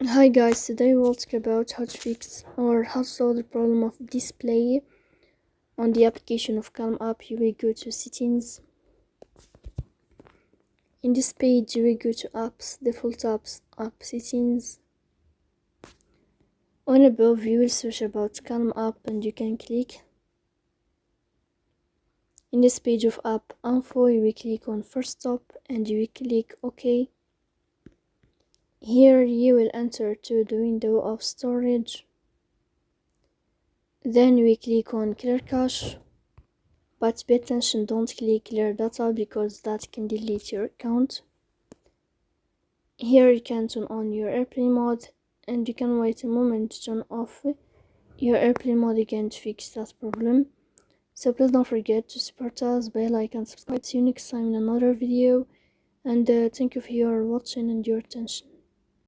Hi guys, today we'll talk about how to fix or how to solve the problem of display on the application of Calm app. You will go to settings. In this page you will go to apps, default apps, app settings. On above you will search about Calm app and you can click. In this page of app info you will click on first stop and you will click OK. Here you will enter to the window of storage. Then we click on clear cache, but pay attention, don't click clear data because that can delete your account. Here you can turn on your airplane mode and you can wait a moment to turn off your airplane mode again to fix that problem. So please don't forget to support us by like and subscribe. See you next time in another video, and thank you for your watching and your attention.